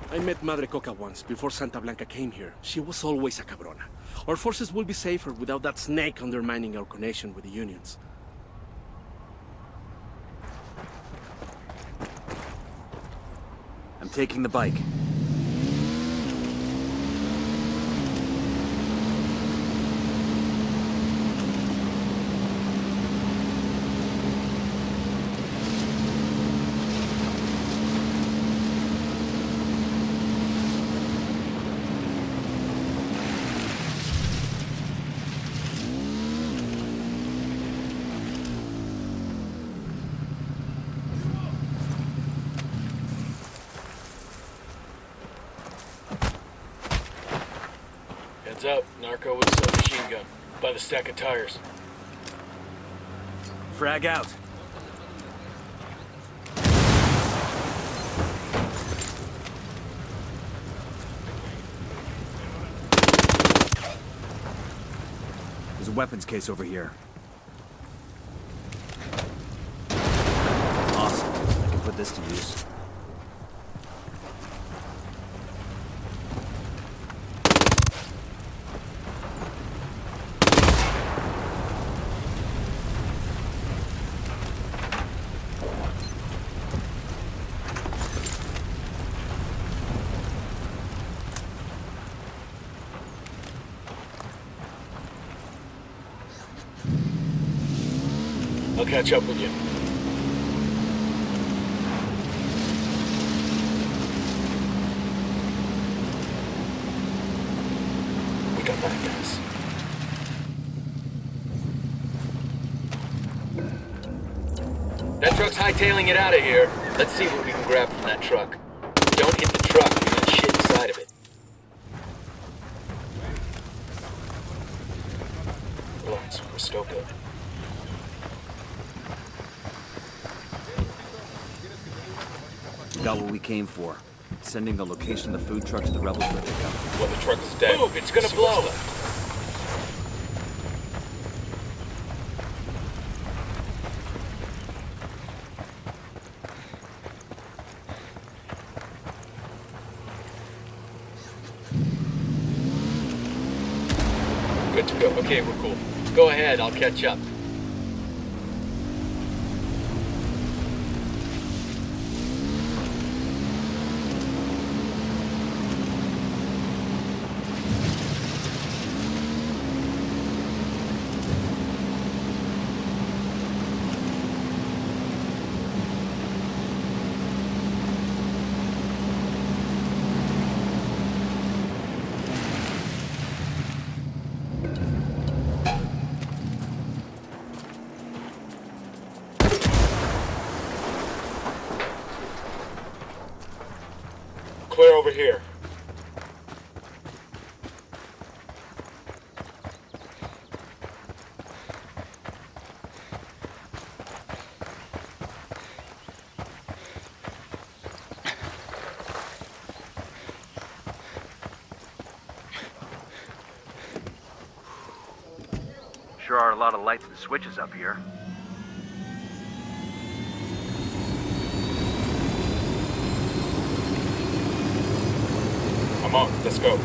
I met Madre Coca once, before Santa Blanca came here. She was always a cabrona. Our forces will be safer without that snake undermining our connection with the unions. I'm taking the bike. Heads up, narco with a submachine gun. By the stack of tires. Frag out. There's a weapons case over here. Awesome. I can put this to use. I'll catch up with you. We got that, guys. That truck's hightailing it out of here. Let's see what we can grab from that truck. Don't hit the truck, you got shit inside of it. Relax, we're still good. Got what we came for. Sending the location of the food truck to the rebels for pickup. Well, the truck is dead. Move, it's gonna blow. Good to go. Okay, we're cool. Go ahead, I'll catch up. Clear over here. Sure are a lot of lights and switches up here. Come on, let's go.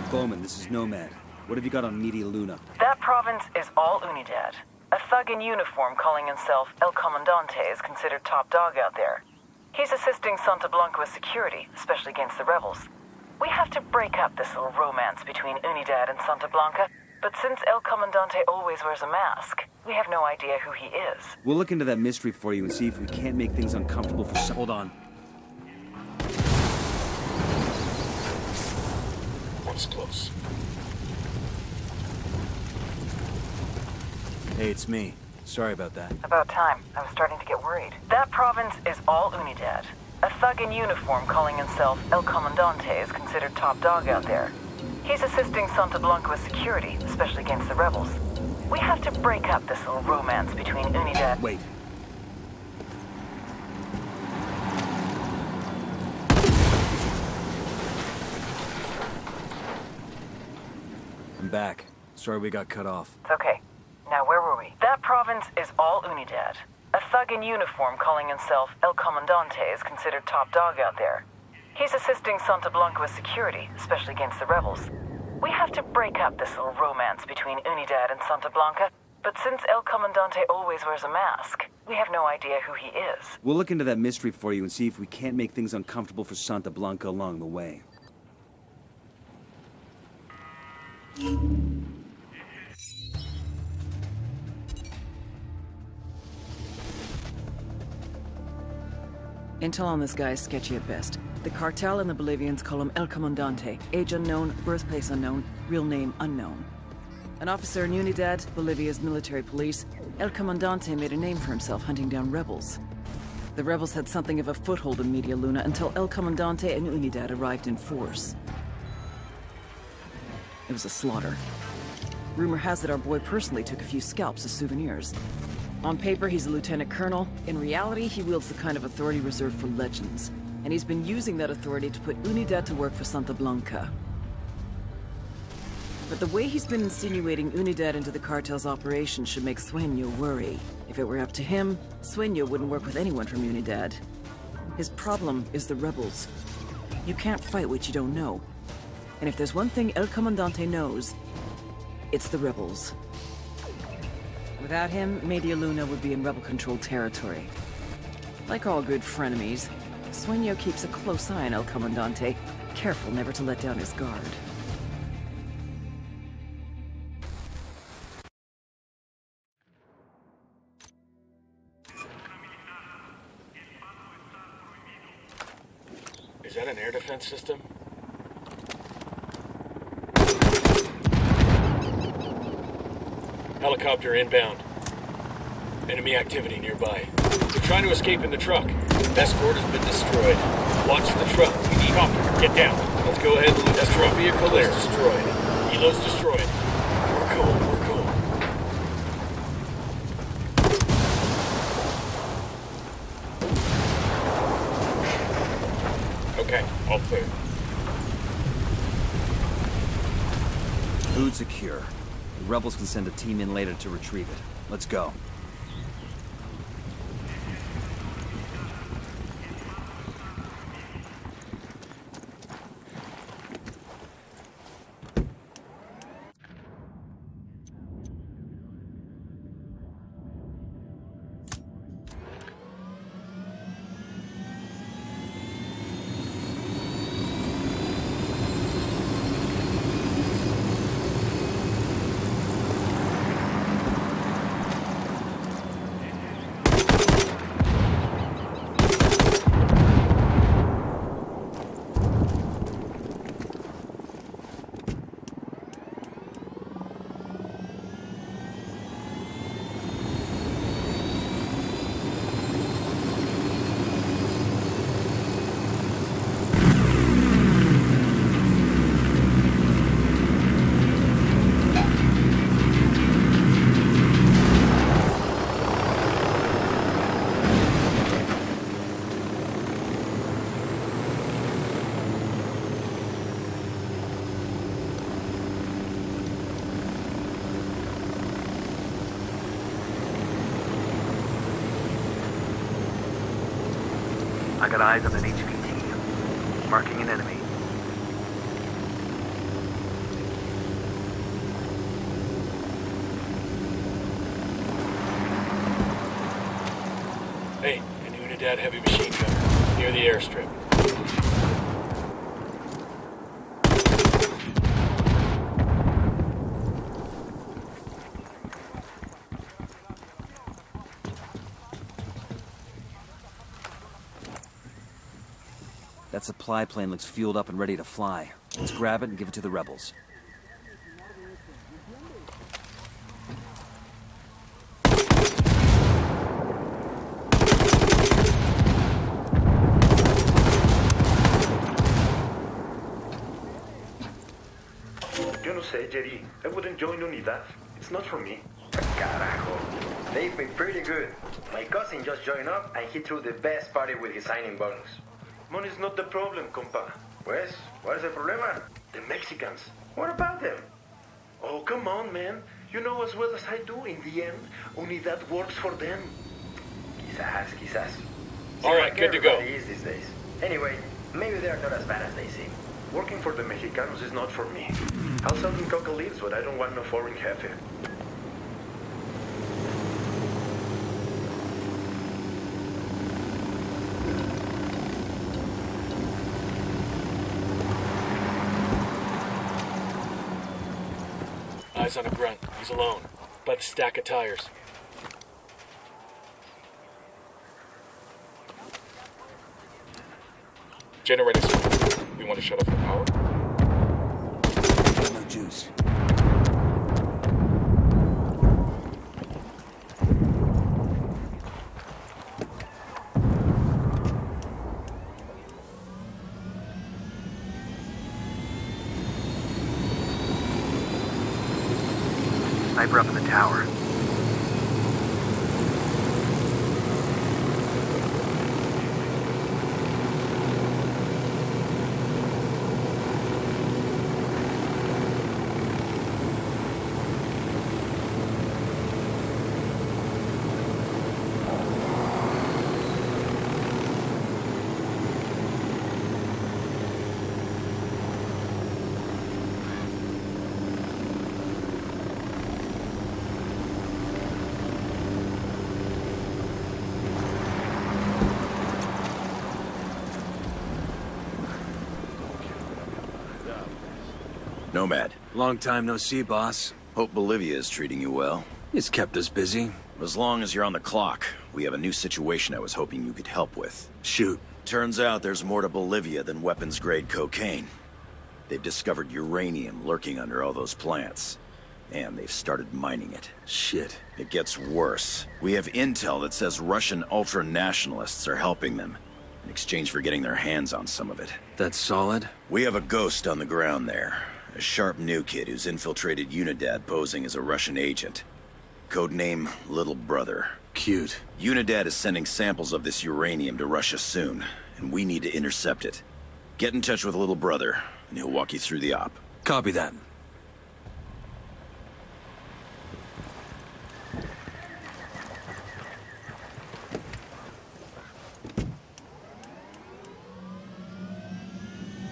Bowman, this is Nomad. What have you got on Media Luna? That province is all Unidad. A thug in uniform calling himself El Comandante is considered top dog out there. He's assisting Santa Blanca with security, especially against the rebels. We have to break up this little romance between Unidad and Santa Blanca, but since El Comandante always wears a mask, we have no idea who he is. We'll look into that mystery for you and see if we can't make things uncomfortable for some... Hold on. was close. Hey, it's me. Sorry about that. About time. I was starting to get worried. That province is all Unidad. A thug in uniform calling himself El Comandante is considered top dog out there. He's assisting Santa Blanca with security, especially against the rebels. We have to break up this little romance between Unidad... Wait. I'm back. Sorry we got cut off. It's okay. Now, where were we? That province is all Unidad. A thug in uniform calling himself El Comandante is considered top dog out there. He's assisting Santa Blanca with security, especially against the rebels. We have to break up this little romance between Unidad and Santa Blanca, but since El Comandante always wears a mask, we have no idea who he is. We'll look into that mystery for you and see if we can't make things uncomfortable for Santa Blanca along the way. Intel on this guy is sketchy at best. The cartel and the Bolivians call him El Comandante. Age unknown, birthplace unknown, real name unknown. An officer in Unidad, Bolivia's military police, El Comandante made a name for himself hunting down rebels. The rebels had something of a foothold in Media Luna until El Comandante and Unidad arrived in force. It was a slaughter. Rumor has it our boy personally took a few scalps as souvenirs. On paper, he's a lieutenant colonel. In reality, he wields the kind of authority reserved for legends. And he's been using that authority to put Unidad to work for Santa Blanca. But the way he's been insinuating Unidad into the cartel's operation should make Sueño worry. If it were up to him, Sueño wouldn't work with anyone from Unidad. His problem is the rebels. You can't fight what you don't know. And if there's one thing El Comandante knows, it's the rebels. Without him, Media Luna would be in rebel-controlled territory. Like all good frenemies, Sueño keeps a close eye on El Comandante, careful never to let down his guard. Is that an air defense system? Helicopter inbound. Enemy activity nearby. They're trying to escape in the truck. Escort has been destroyed. Watch the truck. We need copter. Get down. Let's go ahead and loot that truck. Vehicle is destroyed. Helo's destroyed. We're cool. We're cool. Okay, all clear. Food secure. The rebels can send a team in later to retrieve it. Let's go. I got eyes on an HVT. Marking an enemy. Hey, an Unidad heavy machine gunner near the airstrip. That supply plane looks fueled up and ready to fly. Let's grab it and give it to the rebels. Yo no sé, Jerry. I wouldn't join Unidad. It's not for me. Carajo. They pay pretty good. My cousin just joined up and he threw the best party with his signing bonus. Money's not the problem, compa. Pues, what's the problema? The Mexicans. What about them? Oh, come on, man. You know as well as I do, in the end, Unidad works for them. Quizás. All right, good to go. Everybody is these days. Anyway, maybe they're not as bad as they seem. Working for the Mexicanos is not for me. I'll sell them coca leaves, but I don't want no foreign jefe. Eyes on a grunt. He's alone. By the stack of tires. Generators. We want to shut off the power. No juice. Sniper up in the tower. Nomad, Long time no see, boss. hope Bolivia is treating you well. It's kept us busy. As long as you're on the clock, we have a new situation I was hoping you could help with. Shoot. Turns out there's more to Bolivia than weapons-grade cocaine. They've discovered uranium lurking under all those plants. And they've started mining it. Shit. It gets worse. We have intel that says Russian ultra-nationalists are helping them, in exchange for getting their hands on some of it. That's solid. We have a ghost on the ground there. A sharp new kid who's infiltrated Unidad posing as a Russian agent. Codename Little Brother. Cute. Unidad is sending samples of this uranium to Russia soon, and we need to intercept it. Get in touch with Little Brother, and he'll walk you through the op. Copy that.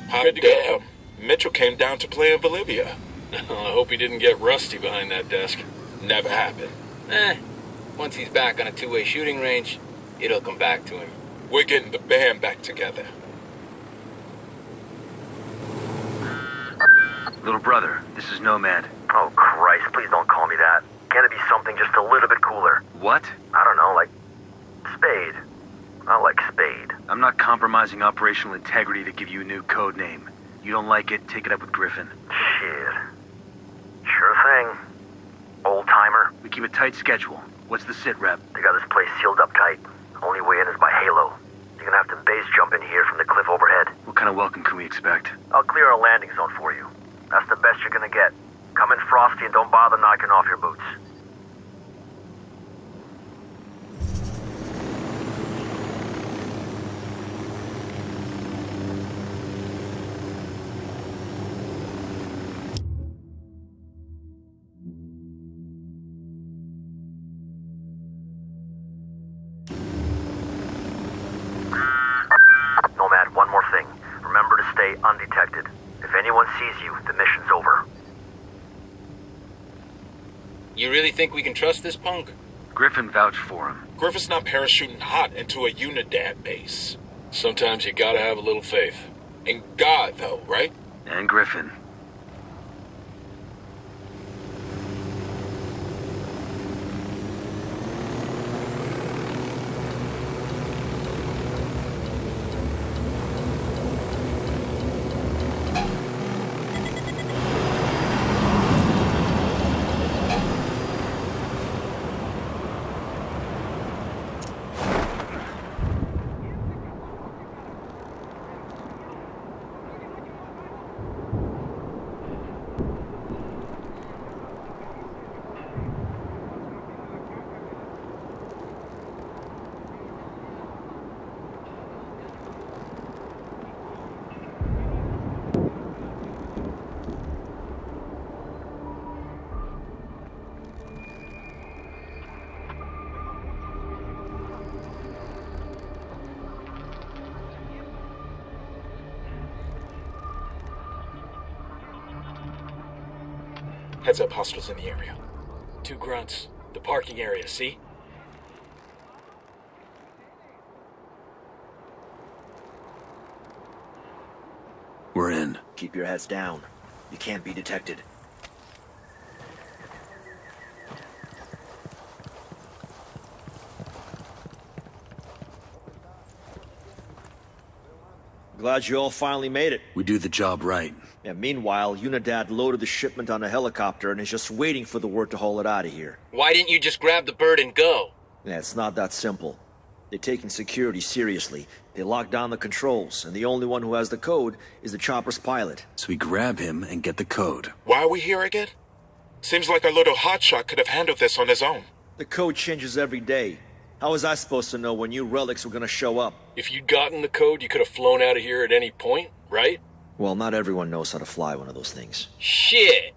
Hot damn. Mitchell came down to play in Bolivia. I hope he didn't get rusty behind that desk. Never happened. Once he's back on a two-way shooting range, it'll come back to him. We're getting the band back together. Little brother, this is Nomad. Oh, Christ, please don't call me that. Can it be something just a little bit cooler? What? I don't know, like Spade. I like Spade. I'm not compromising operational integrity to give you a new code name. You don't like it, take it up with Griffin. Shit. Sure thing. Old-timer. We keep a tight schedule. What's the sit rep? They got this place sealed up tight. Only way in is by Halo. You're gonna have to base jump in here from the cliff overhead. What kind of welcome can we expect? I'll clear a landing zone for you. That's the best you're gonna get. Come in frosty and don't bother knocking off your boots. Nomad, one more thing. Remember to stay undetected. If anyone sees you, the mission's over. You really think we can trust this punk? Griffin vouched for him. Griffith's not parachuting hot into a Unidad base. Sometimes you gotta have a little faith. In God, though, right? And Griffin. Heads up, hostiles in the area. 2 grunts. The parking area, see? We're in. Keep your heads down. You can't be detected. Glad you all finally made it. We do the job right. Yeah, meanwhile, Unidad loaded the shipment on a helicopter and is just waiting for the word to haul it out of here. Why didn't you just grab the bird and go? Yeah, it's not that simple. They're taking security seriously. They locked down the controls, and the only one who has the code is the chopper's pilot. So we grab him and get the code. Why are we here again? Seems like our little hotshot could have handled this on his own. The code changes every day. How was I supposed to know when new relics were gonna show up? If you'd gotten the code, you could have flown out of here at any point, right? Well, not everyone knows how to fly one of those things. Shit!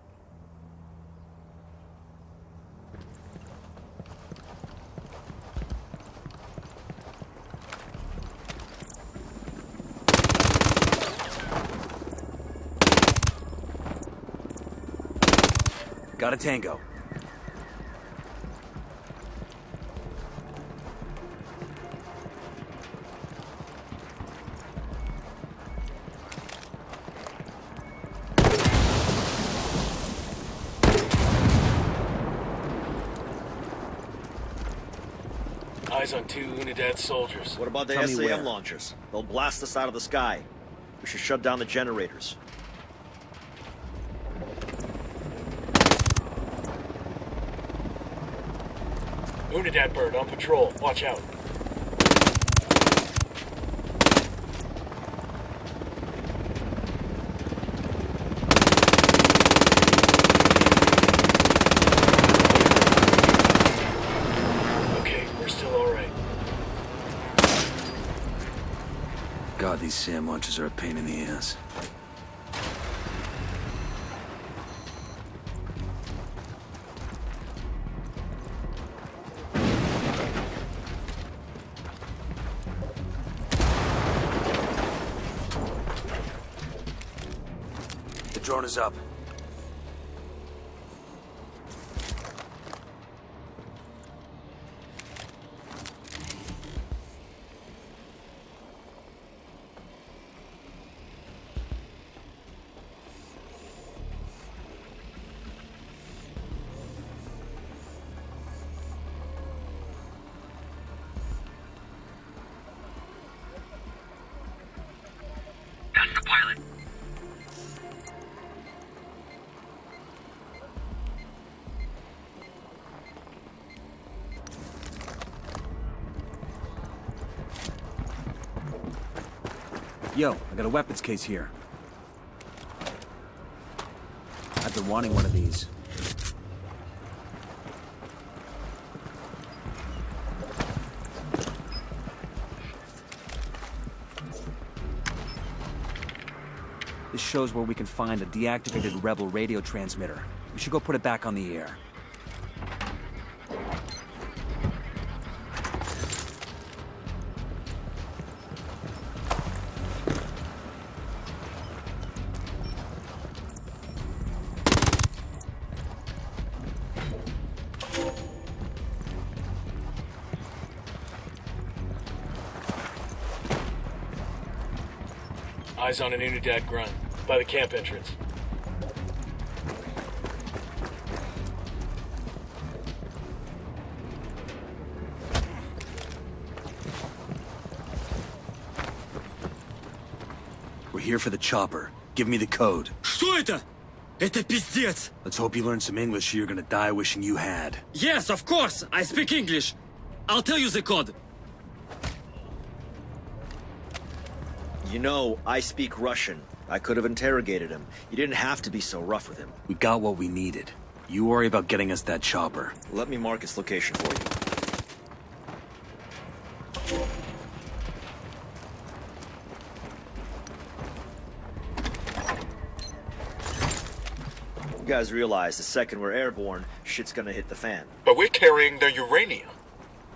Got a tango. Eyes on 2 Unidad soldiers. What about the Tell me where. SAM launchers? They'll blast us out of the sky. We should shut down the generators. Unidad bird on patrol. Watch out. Okay, we're still all right. God, these SAM launchers are a pain in the ass. The drone is up. That's the pilot. Yo, I got a weapons case here. I've been wanting one of these. This shows where we can find a deactivated rebel radio transmitter. We should go put it back on the air. Eyes on an Unidad grunt by the camp entrance. We're here for the chopper. Give me the code. Что это? Это пиздец! Let's hope you learn some English or you're gonna die wishing you had. Yes, of course! I speak English! I'll tell you the code. You know, I speak Russian. I could have interrogated him. You didn't have to be so rough with him. We got what we needed. You worry about getting us that chopper. Let me mark its location for you. You guys realize the second we're airborne, shit's gonna hit the fan. But we're carrying their uranium.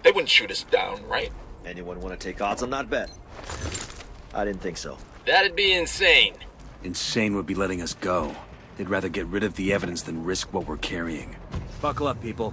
They wouldn't shoot us down, right? Anyone want to take odds on that bet? I didn't think so. That'd be insane. Insane would be letting us go. They'd rather get rid of the evidence than risk what we're carrying. Buckle up, people.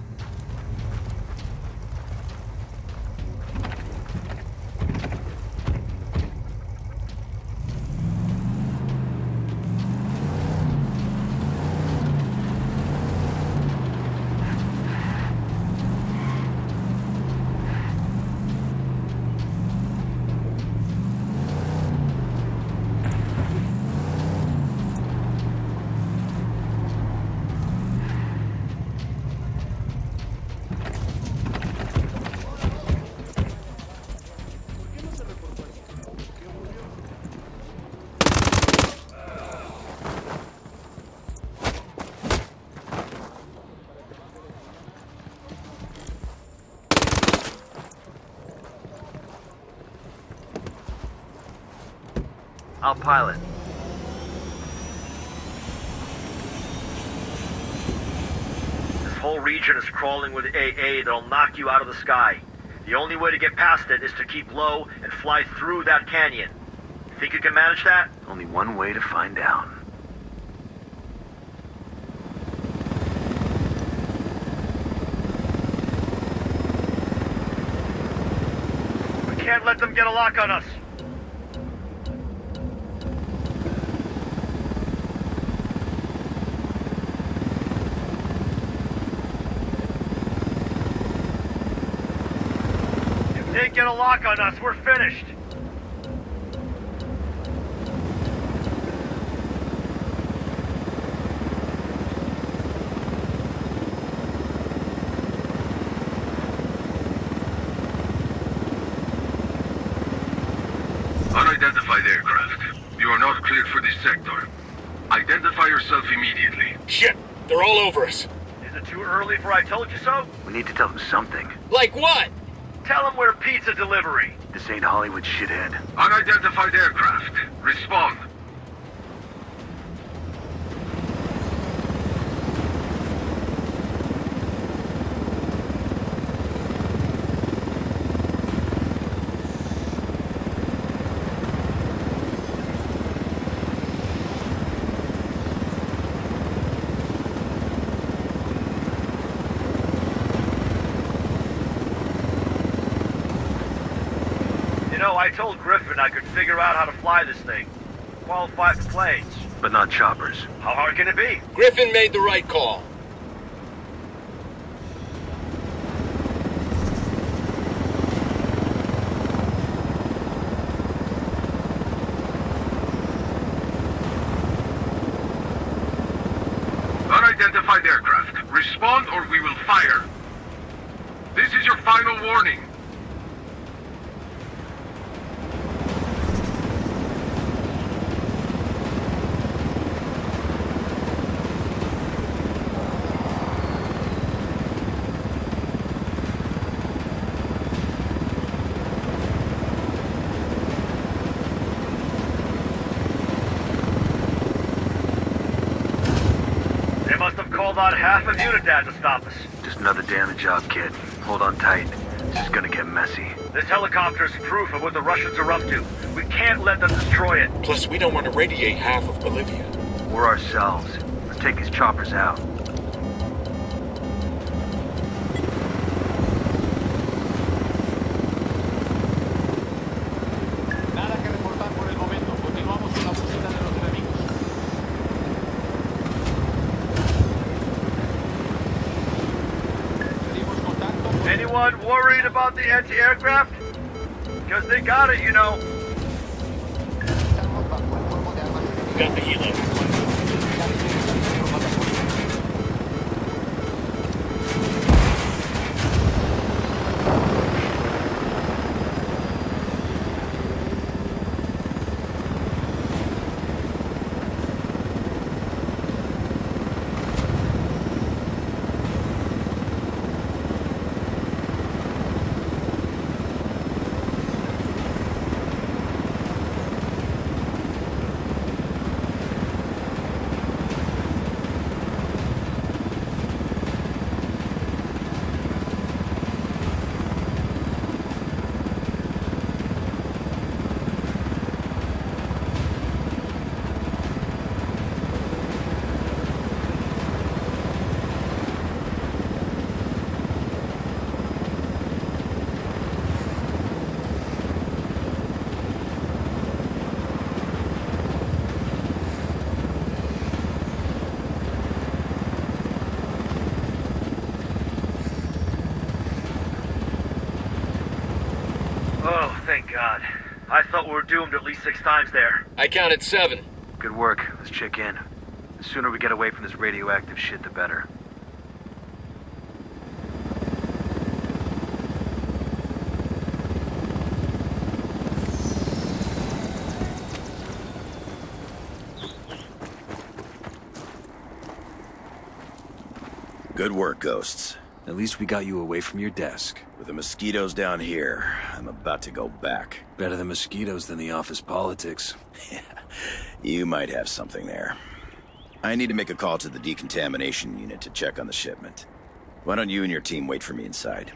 I'll pilot. This whole region is crawling with AA that'll knock you out of the sky. The only way to get past it is to keep low and fly through that canyon. Think you can manage that? Only one way to find out. We can't let them get a lock on us. They get a lock on us, we're finished. Unidentified aircraft. You are not cleared for this sector. Identify yourself immediately. Shit! They're all over us. Is it too early for I told you so? We need to tell them something. Like what? Tell them we're pizza delivery. This ain't Hollywood, shithead. Unidentified aircraft. Respond. I told Griffin I could figure out how to fly this thing. Qualify for planes. But not choppers. How hard can it be? Griffin made the right call. Unidentified aircraft. Respond or we will fire. This is your final warning. About half of Unidad to stop us. Just another damage job, kid. Hold on tight. This is gonna get messy. This helicopter's proof of what the Russians are up to. We can't let them destroy it. Plus, we don't want to radiate half of Bolivia. We're ourselves. Let's take these choppers out. Anyone worried about the anti-aircraft? Because they got it, you know. Got the helo. Thank God. I thought we were doomed at least 6 times there. I counted 7. Good work. Let's check in. The sooner we get away from this radioactive shit, the better. Good work, Ghosts. At least we got you away from your desk. With the mosquitoes down here, I'm about to go back. Better the mosquitoes than the office politics. You might have something there. I need to make a call to the decontamination unit to check on the shipment. Why don't you and your team wait for me inside?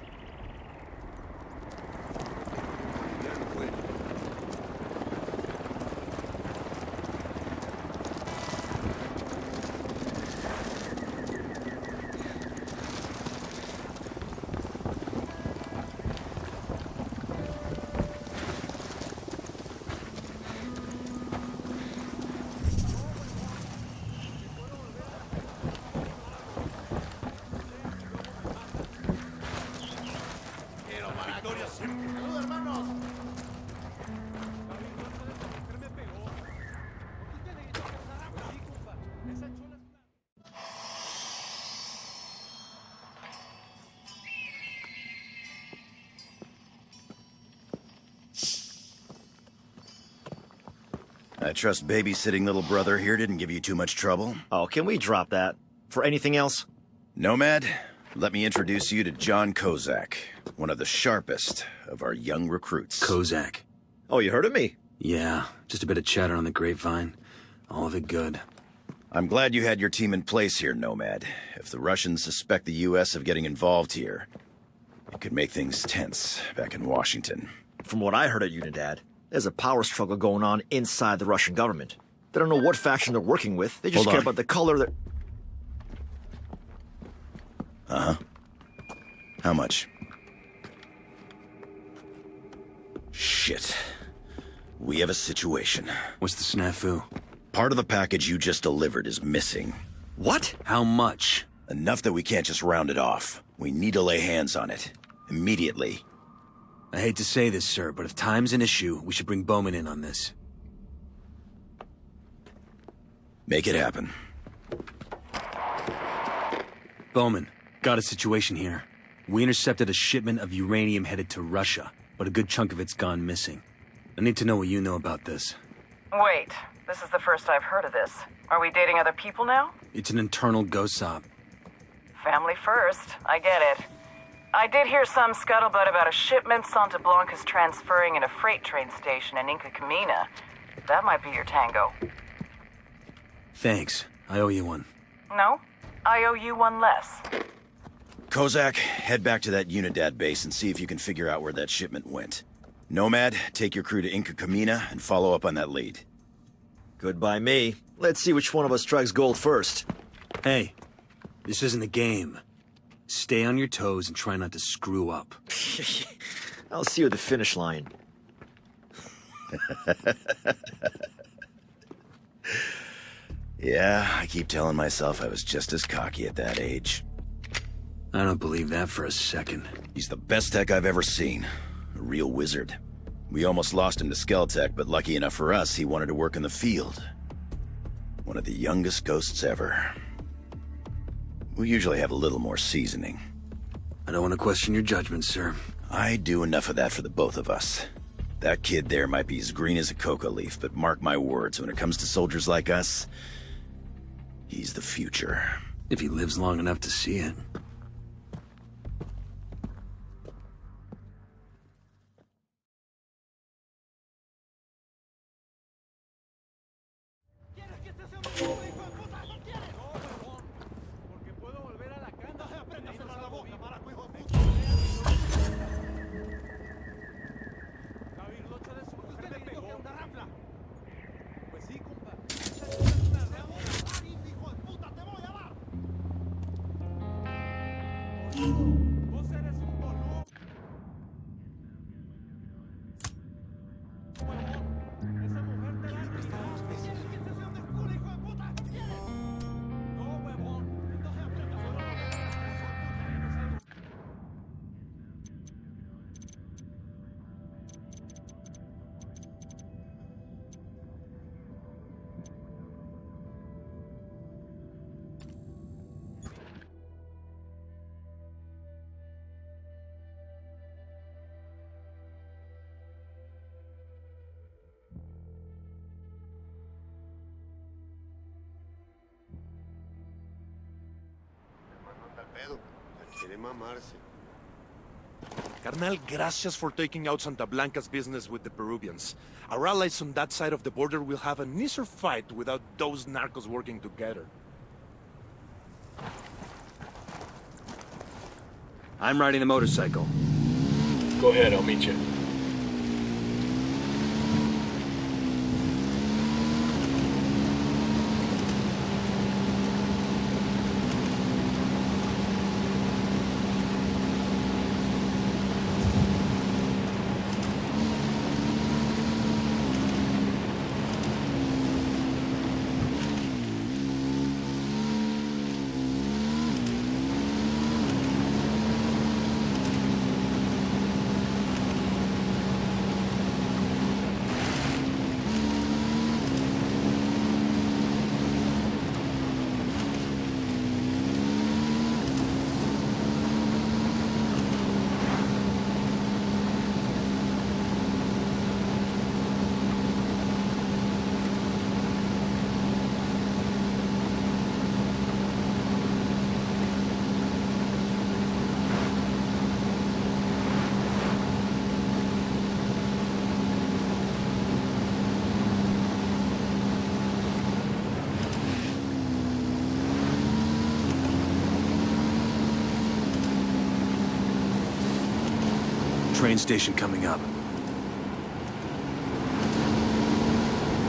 I trust babysitting little brother here didn't give you too much trouble? Oh, can we drop that? For anything else? Nomad, let me introduce you to John Kozak, one of the sharpest of our young recruits. Kozak. Oh, you heard of me? Yeah, just a bit of chatter on the grapevine. All of it good. I'm glad you had your team in place here, Nomad. If the Russians suspect the U.S. of getting involved here, it could make things tense back in Washington. From what I heard at Unidad, there's a power struggle going on inside the Russian government. They don't know what faction they're working with. They just care about the color of their... Uh-huh. How much? Shit. We have a situation. What's the snafu? Part of the package you just delivered is missing. What? How much? Enough that we can't just round it off. We need to lay hands on it. Immediately. I hate to say this, sir, but if time's an issue, we should bring Bowman in on this. Make it happen. Bowman, got a situation here. We intercepted a shipment of uranium headed to Russia, but a good chunk of it's gone missing. I need to know what you know about this. Wait, this is the first I've heard of this. Are we dating other people now? It's an internal ghost op. Family first, I get it. I did hear some scuttlebutt about a shipment Santa Blanca's transferring in a freight train station in Inca Camina. That might be your tango. Thanks. I owe you one. No, I owe you one less. Kozak, head back to that Unidad base and see if you can figure out where that shipment went. Nomad, take your crew to Inca Camina and follow up on that lead. Good by me. Let's see which one of us strikes gold first. Hey, this isn't a game. Stay on your toes and try not to screw up. I'll see you at the finish line. Yeah, I keep telling myself I was just as cocky at that age. I don't believe that for a second. He's the best tech I've ever seen. A real wizard. We almost lost him to Skeltech, but lucky enough for us, he wanted to work in the field. One of the youngest ghosts ever. We usually have a little more seasoning. I don't want to question your judgment, sir. I do enough of that for the both of us. That kid there might be as green as a coca leaf, but mark my words, when it comes to soldiers like us, he's the future. If he lives long enough to see it. Carnal, gracias for taking out Santa Blanca's business with the Peruvians. Our allies on that side of the border will have an easier fight without those narcos working together. I'm riding a motorcycle. Go ahead, I'll meet you. Train station coming up.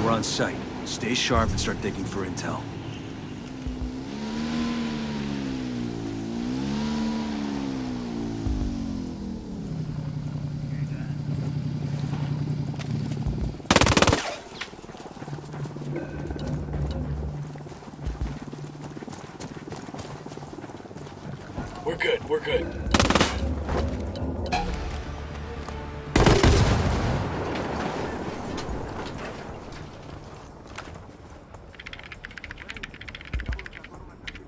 We're on site. Stay sharp and start digging for intel. We're good, we're good.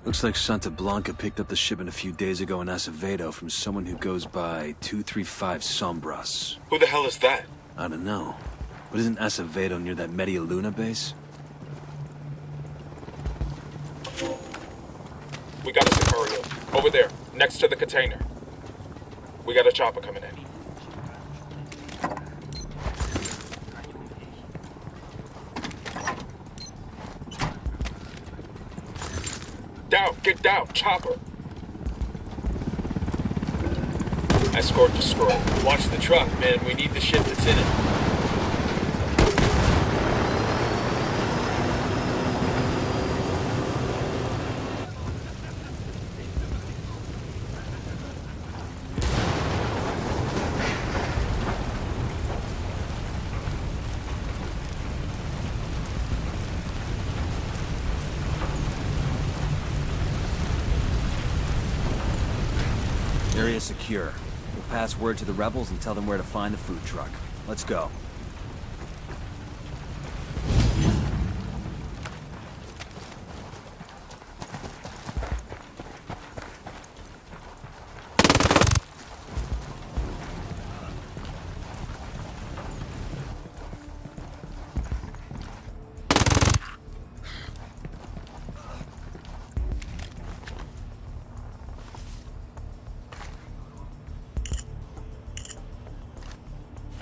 Looks like Santa Blanca picked up the shipment a few days ago in Acevedo from someone who goes by 235 Sombras. Who the hell is that? I don't know. But isn't Acevedo near that Media Luna base? We got a Sicario. Over there, next to the container. We got a chopper coming in. Down, get down, chopper. Escort destroyed. Watch the truck, man. We need the shit that's in it. Area secure. We'll pass word to the rebels and tell them where to find the food truck. Let's go.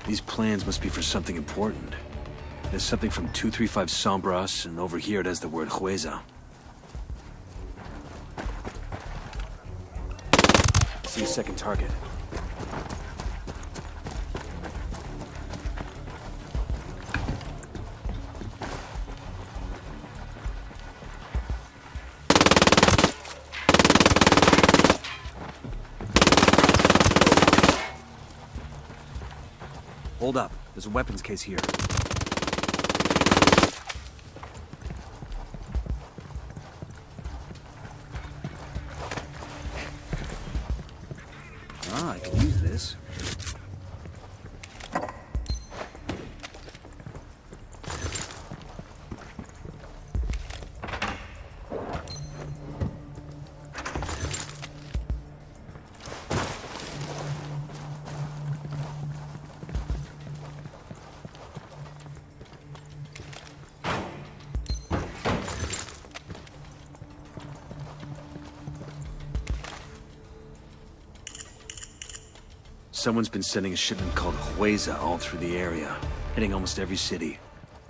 These plans must be for something important. There's something from 235 Sombras, and over here it has the word Jueza. I see a second target. Hold up. There's a weapons case here. Ah, I can use this. Someone's been sending a shipment called Hueza all through the area, hitting almost every city.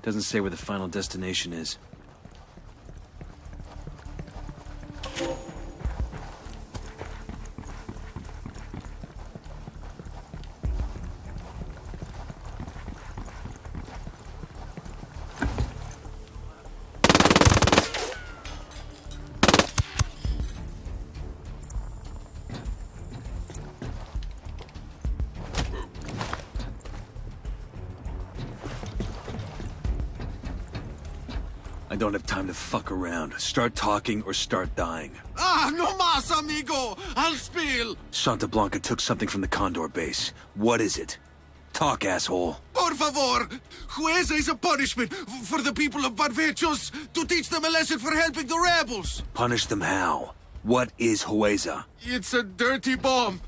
Doesn't say where the final destination is. I don't have time to fuck around. Start talking or start dying. Ah, no más, amigo! I'll spill! Santa Blanca took something from the Condor base. What is it? Talk, asshole. Por favor! Hueza is a punishment for the people of Barvechos to teach them a lesson for helping the rebels! Punish them how? What is Hueza? It's a dirty bomb.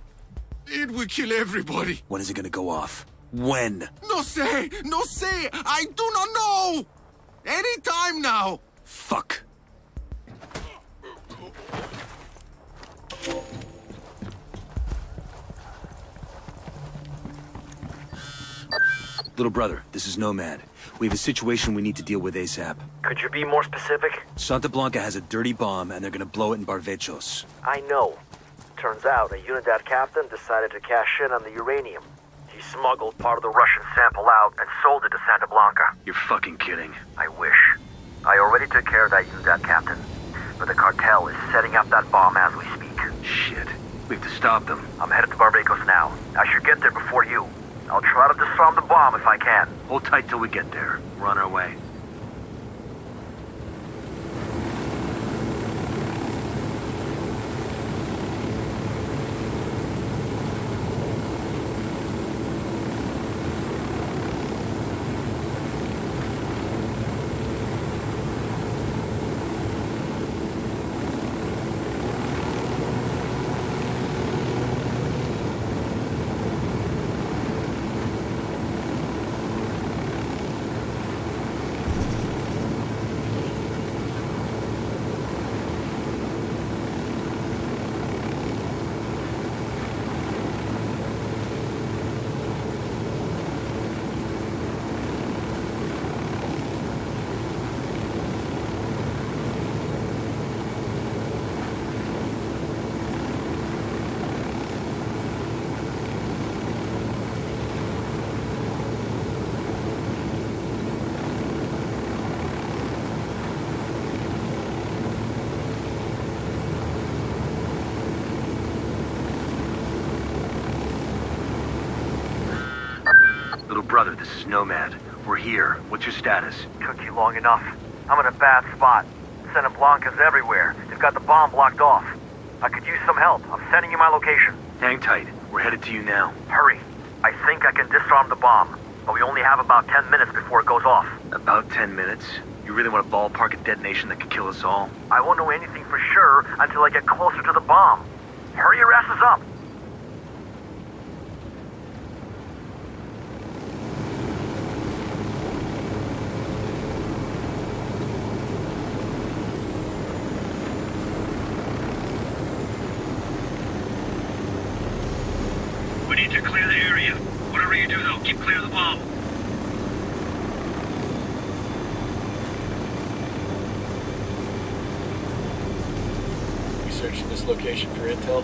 It will kill everybody. When is it gonna go off? When? No say! No say! I do not know! Any time now! Fuck. Little brother, this is Nomad. We have a situation we need to deal with ASAP. Could you be more specific? Santa Blanca has a dirty bomb and they're gonna blow it in Barvechos. I know. Turns out a Unidad captain decided to cash in on the uranium. He smuggled part of the Russian sample out and sold it to Santa Blanca. You're fucking kidding. I wish. I already took care of that Unidad captain. But the cartel is setting up that bomb as we speak. Shit. We have to stop them. I'm headed to Barbados now. I should get there before you. I'll try to disarm the bomb if I can. Hold tight till we get there. We're on our way. Brother, this is Nomad. We're here. What's your status? Took you long enough. I'm in a bad spot. Santa Blanca's everywhere. They've got the bomb blocked off. I could use some help. I'm sending you my location. Hang tight. We're headed to you now. Hurry. I think I can disarm the bomb, but we only have about 10 minutes before it goes off. About 10 minutes? You really want to ballpark a detonation that could kill us all? I won't know anything for sure until I get closer to the bomb. Hurry your asses up! Need to clear the area. Whatever you do, though, keep clear of the bomb. We searching this location for intel?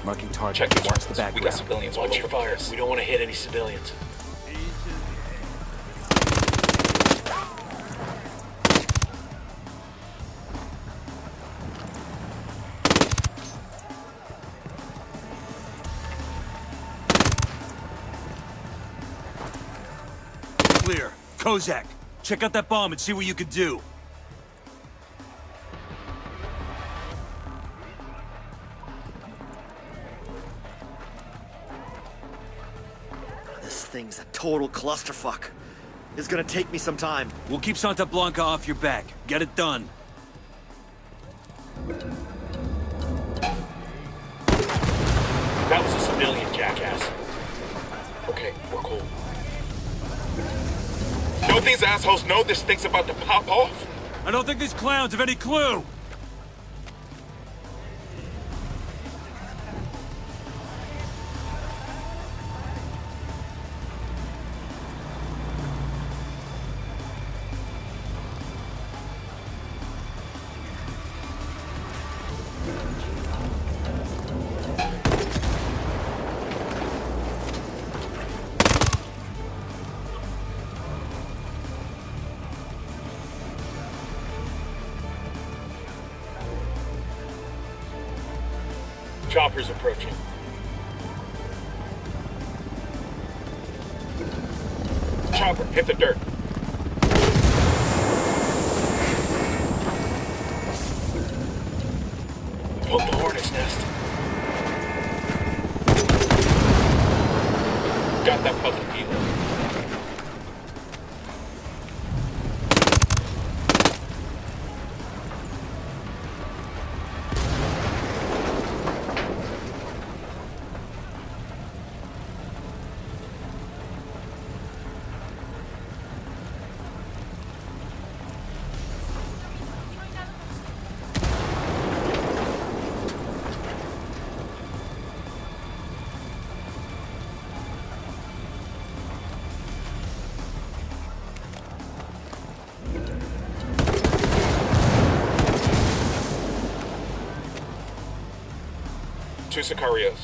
Marking target. Check the Watch the background. We got civilians. Watch your fires. We don't want to hit any civilians. Clear. Kozak, check out that bomb and see what you can do. This thing's a total clusterfuck. It's gonna take me some time. We'll keep Santa Blanca off your back. Get it done. That was a civilian, jackass. Okay, we're cool. Don't these assholes know this thing's about to pop off? I don't think these clowns have any clue! Chopper's approaching. Chopper, hit the dirt. Poke the hornet's nest. Got that fucking dealer. Two Sicarios.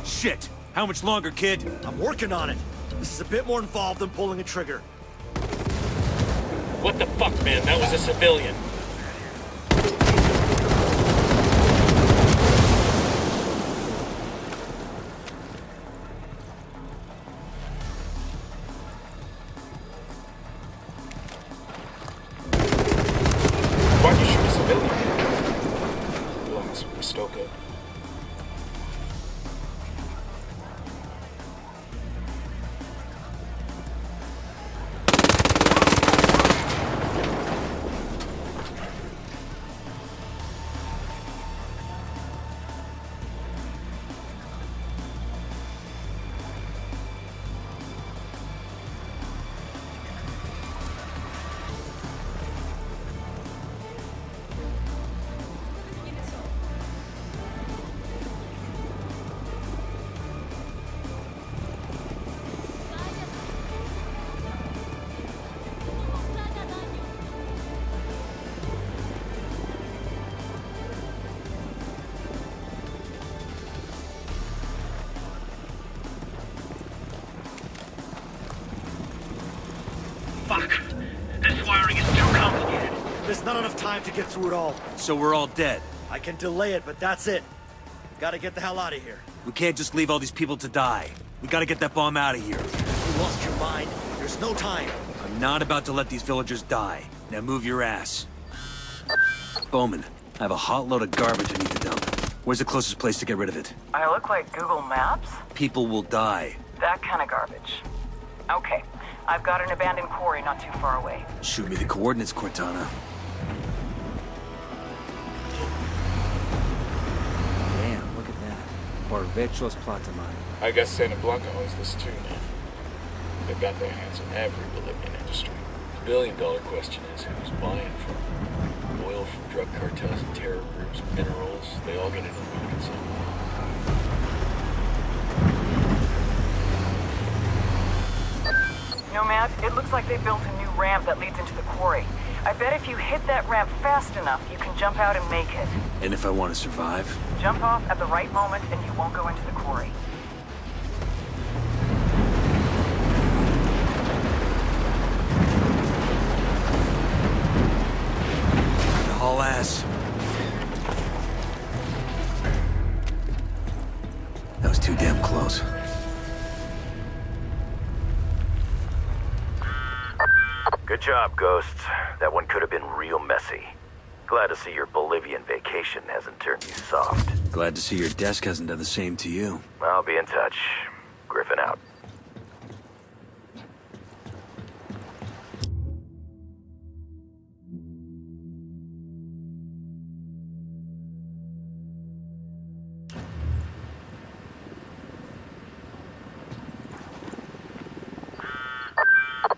Shit! How much longer, kid? I'm working on it. This is a bit more involved than pulling a trigger. What the fuck, man? That was a civilian. Why'd you shoot a civilian? Relax, we're still good. Fuck! This wiring is too complicated. There's not enough time to get through it all. So we're all dead. I can delay it, but that's it. Gotta get the hell out of here. We can't just leave all these people to die. We gotta get that bomb out of here. You lost your mind. There's no time. I'm not about to let these villagers die. Now move your ass. Bowman, I have a hot load of garbage I need to dump. Where's the closest place to get rid of it? I look like Google Maps? People will die. That kind of garbage. Okay. I've got an abandoned quarry not too far away. Shoot me the coordinates, Cortana. Damn, look at that. Barvechos Platamine. I guess Santa Blanca owns this too now. They've got their hands in every Bolivian industry. The billion-dollar question is who's buying from them? Oil from drug cartels and terror groups, minerals, they all get into the market somehow. Nomad, it looks like they built a new ramp that leads into the quarry. I bet if you hit that ramp fast enough, you can jump out and make it. And if I want to survive? Jump off at the right moment and you won't go into the quarry. Haul ass. Good job, Ghosts. That one could have been real messy. Glad to see your Bolivian vacation hasn't turned you soft. Glad to see your desk hasn't done the same to you. I'll be in touch. Griffin out.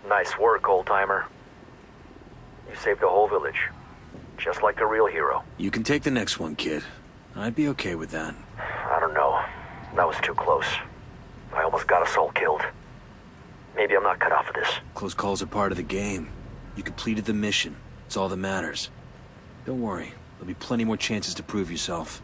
Nice work, old-timer. You saved a whole village. Just like a real hero. You can take the next one, kid. I'd be okay with that. I don't know. That was too close. I almost got us all killed. Maybe I'm not cut off for this. Close calls are part of the game. You completed the mission. It's all that matters. Don't worry. There'll be plenty more chances to prove yourself.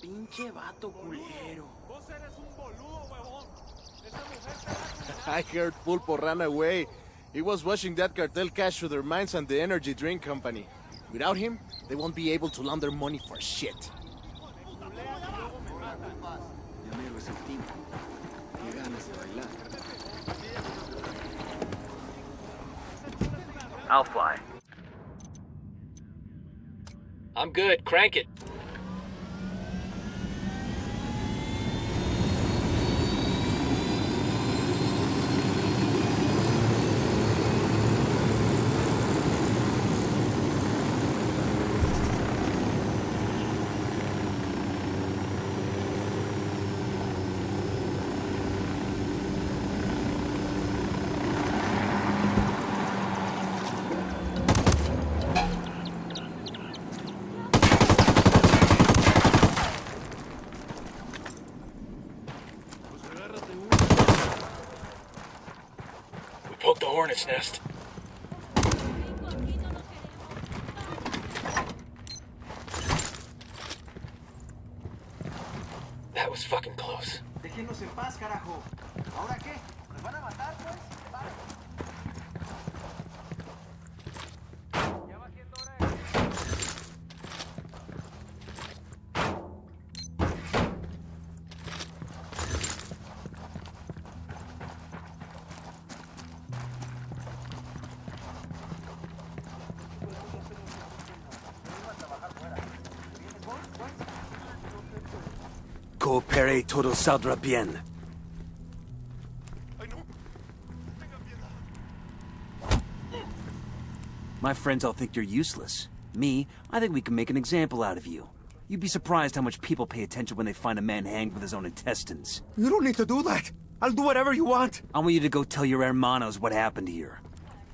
Pinche vato culero. Vos eres un boludo, huevón. Esa mujer I heard Pulpo ran away. He was washing that cartel cash through their mines and the energy drink company. Without him, they won't be able to launder money for shit. I'll fly. I'm good. Crank it. Poke the hornet's nest. That was fucking close. Déjenos en paz, carajo. ¿Ahora qué? ¿Nos van a matar, pues? Ya va siendo hora de... Coopere todo saldrá bien. My friends all think you're useless. Me, I think we can make an example out of you. You'd be surprised how much people pay attention when they find a man hanged with his own intestines. You don't need to do that. I'll do whatever you want. I want you to go tell your hermanos what happened here.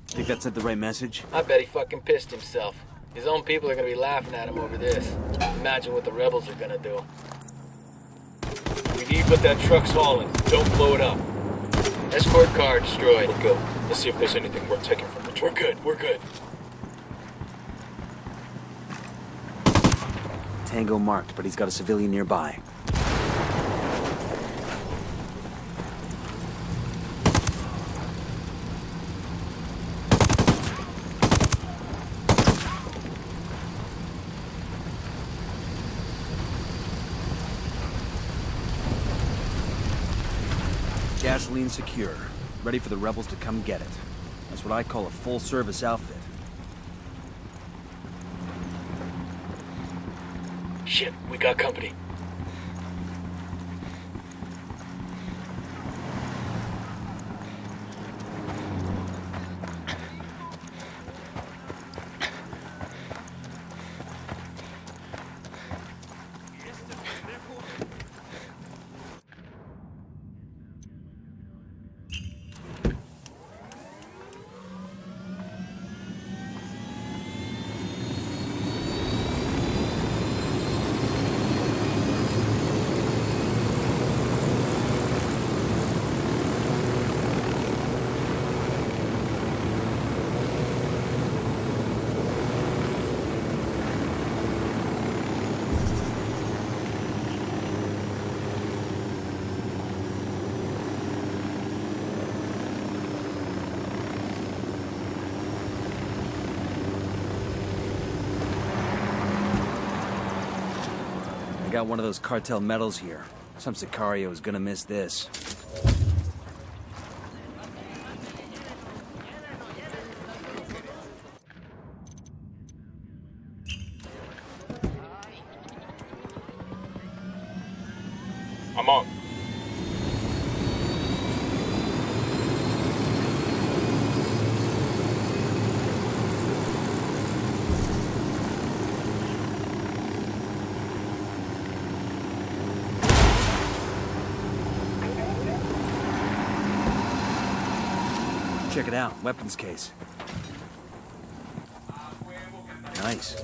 Think that sent the right message? I bet he fucking pissed himself. His own people are gonna be laughing at him over this. Imagine what the rebels are gonna do. We need what that truck's hauling. Don't blow it up. Escort car destroyed. We're good. Let's see if there's anything worth taking from the truck. We're good. Tango marked, but he's got a civilian nearby. Gasoline secure. Ready for the rebels to come get it. That's what I call a full-service outfit. Shit, we got company. Got one of those cartel medals here. Some Sicario is gonna miss this. I'm on. Check it out, weapons case. Nice.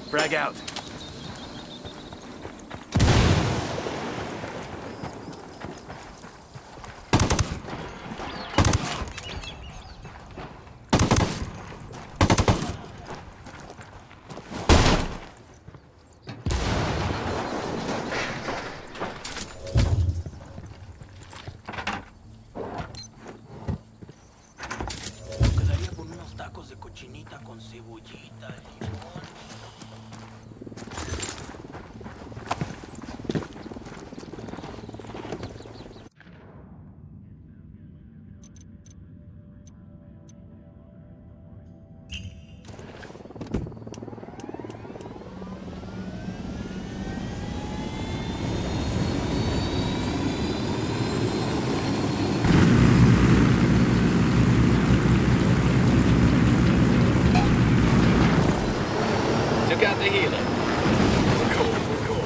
Frag out. con cebollita, limón. Took out the healer. We're cool, we're cool.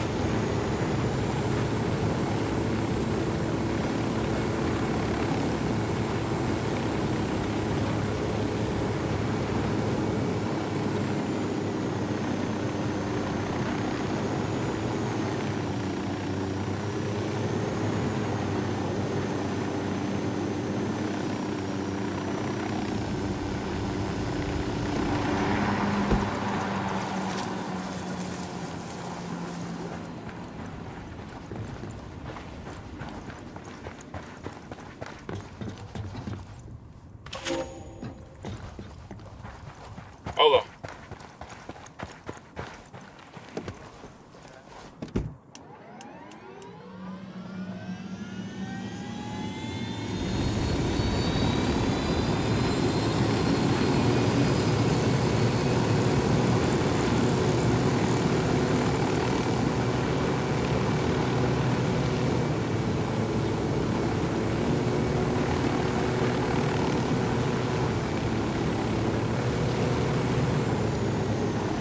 Hold on.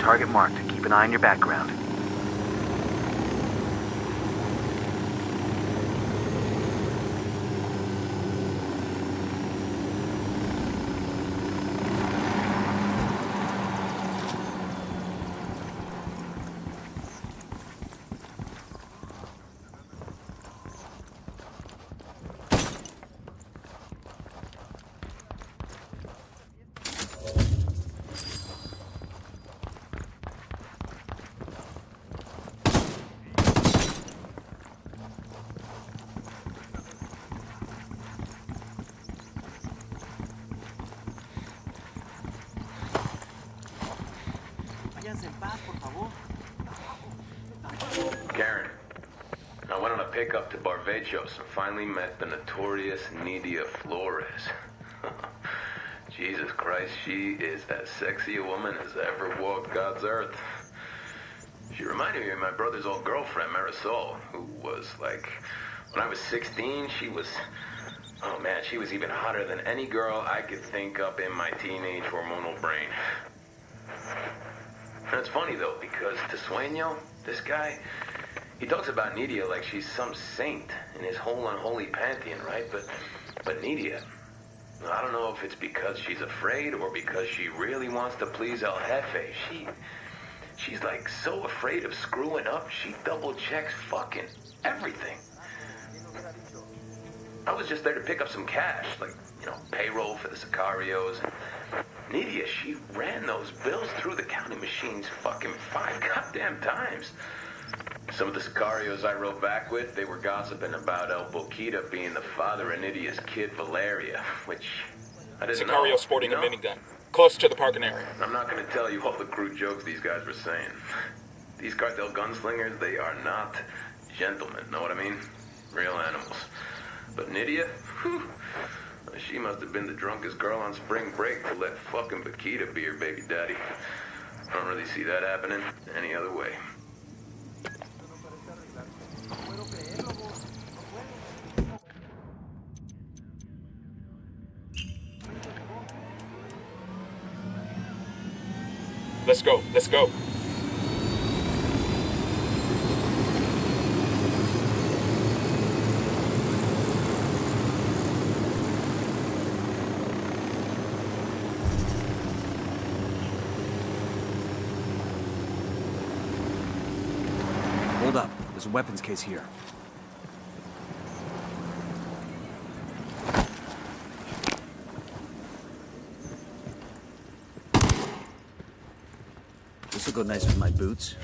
Target marked. Keep an eye on your background. Váyanse en paz, por favor. Karen, I went on a pickup to Barvechos and finally met the notorious Nidia Flores. Jesus Christ, she is as sexy a woman as ever walked God's earth. She reminded me of my brother's old girlfriend, Marisol, who was like, when I was 16, she was, oh man, she was even hotter than any girl I could think up in my teenage hormonal brain. And it's funny though, because to Sueño, this guy, he talks about Nidia like she's some saint in his whole unholy pantheon, right? But Nidia, I don't know if it's because she's afraid or because she really wants to please El Jefe. She's like so afraid of screwing up, she double checks fucking everything. I was just there to pick up some cash, like, you know, payroll for the Sicarios. Nidia, she ran those bills through the counting machines fucking 5 goddamn times. Some of the Sicarios I rode back with, they were gossiping about El Boquita being the father of Nidia's kid, Valeria, which I didn't know. Sicario sporting a minigun, close to the parking area. I'm not going to tell you all the crude jokes these guys were saying. These cartel gunslingers, they are not gentlemen, know what I mean? Real animals. But Nidia, whew, she must have been the drunkest girl on spring break to let fucking Boquita be her baby daddy. I don't really see that happening any other way. Let's go, let's go. Hold up. There's a weapons case here. This will go nice with my boots.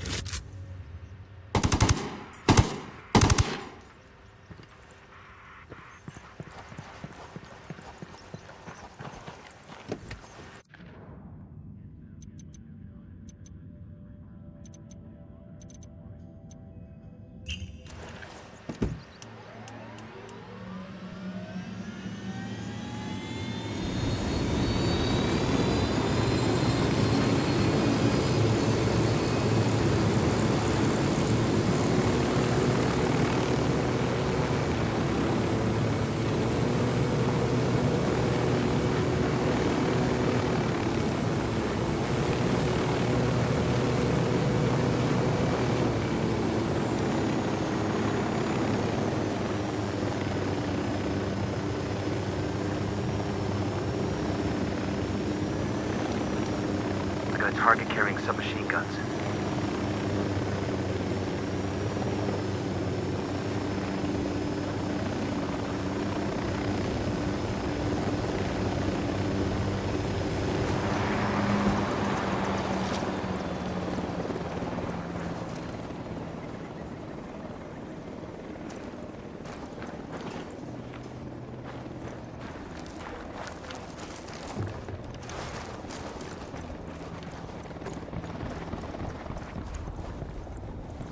a target carrying submachine guns.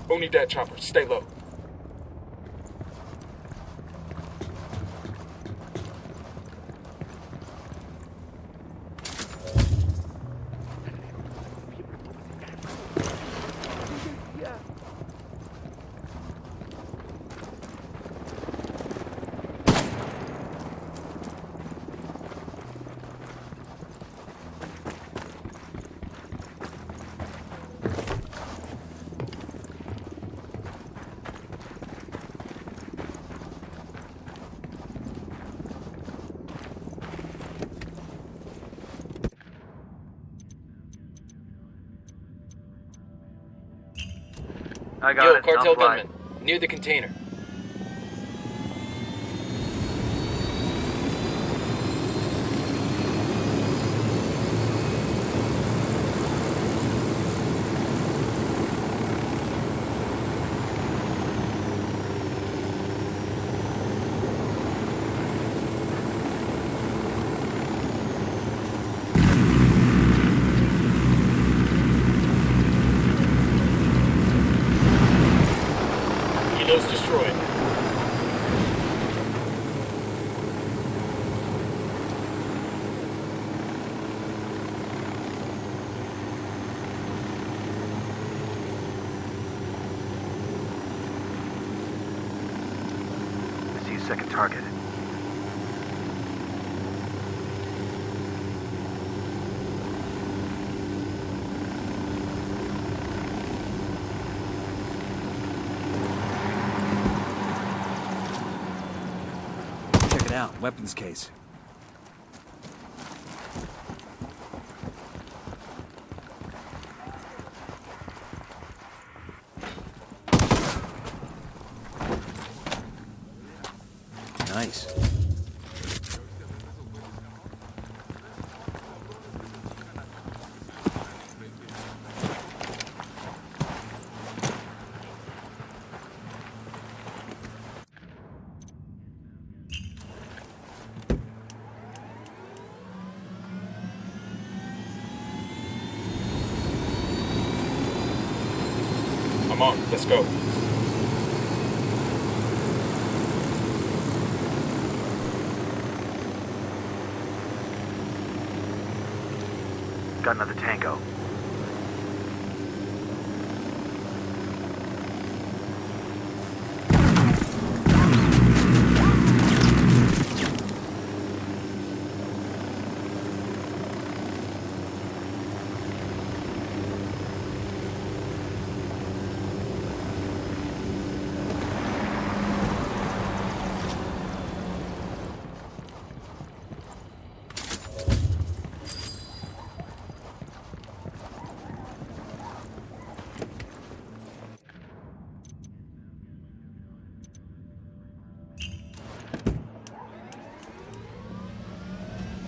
Unidad chopper, stay low. I got Yo, it. cartel I'll fly. gunman, near the container. Kilo's destroyed. I see a second target. Check it out. Weapons case. Nice. I'm on, let's go. Got another tango.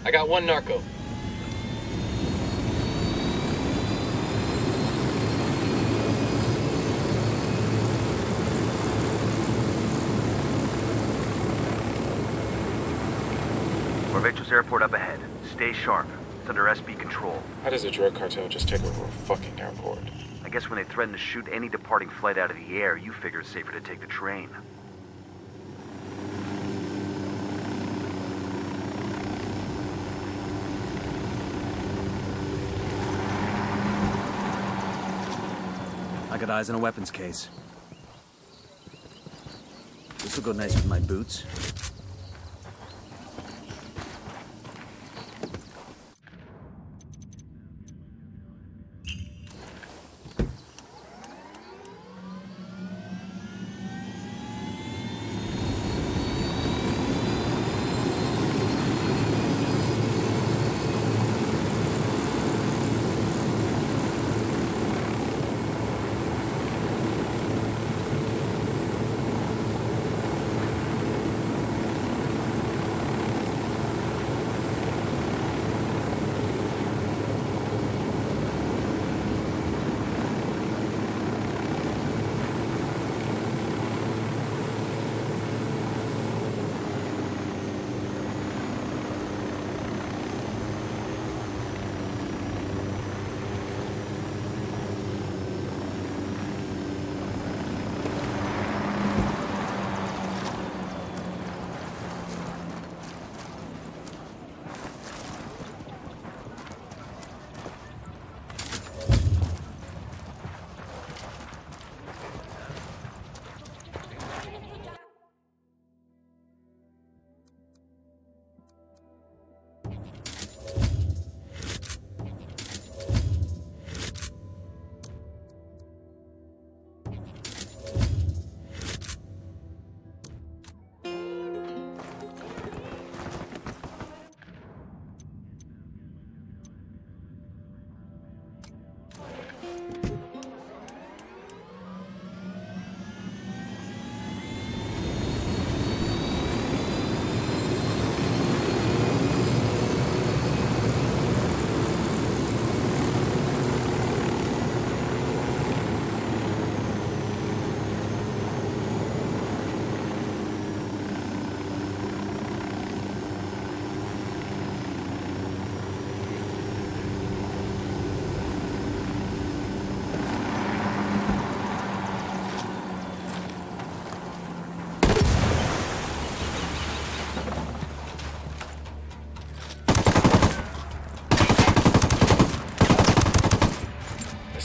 I got one narco. Barvechos Airport up ahead. Stay sharp. It's under SB control. How does a drug cartel just take over a fucking airport? I guess when they threaten to shoot any departing flight out of the air, you figure it's safer to take the train. I got eyes on a weapons case. This will go nice with my boots.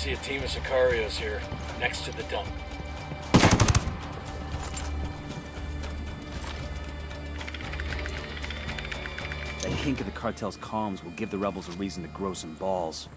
see a team of Sicarios here, next to the dump. That kink of the cartel's comms will give the rebels a reason to grow some balls.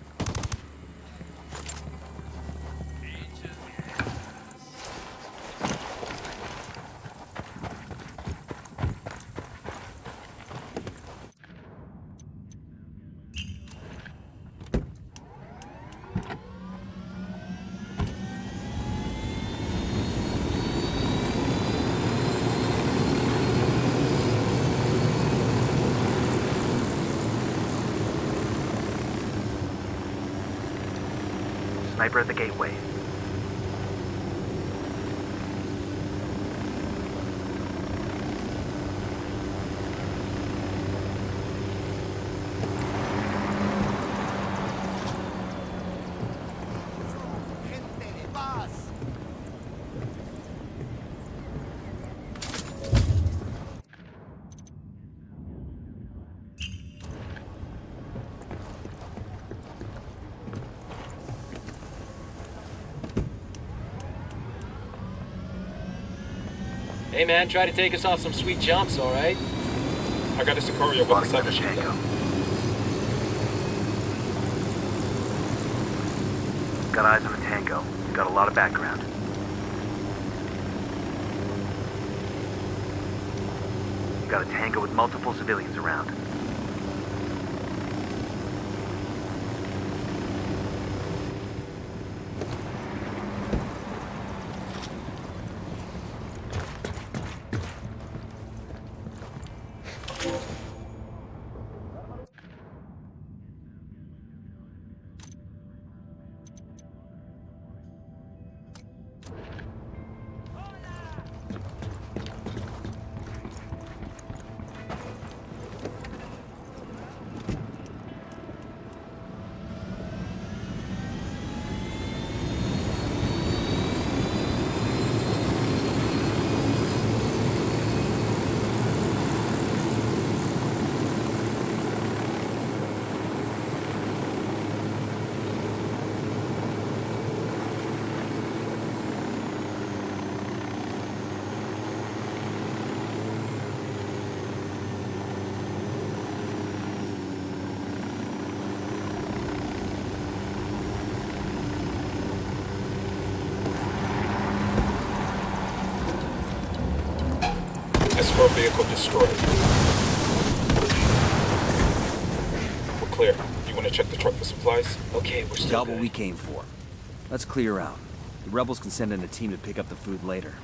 Sniper at the gateway. Hey man, try to take us off some sweet jumps, alright? I got a Sicario with the second tango. Got eyes on the tango. Got a lot of background. Got a tango with multiple civilians around. Escort vehicle destroyed. We're clear. You want to check the truck for supplies? Okay, we're still Got what we came for. Let's clear out. The rebels can send in a team to pick up the food later.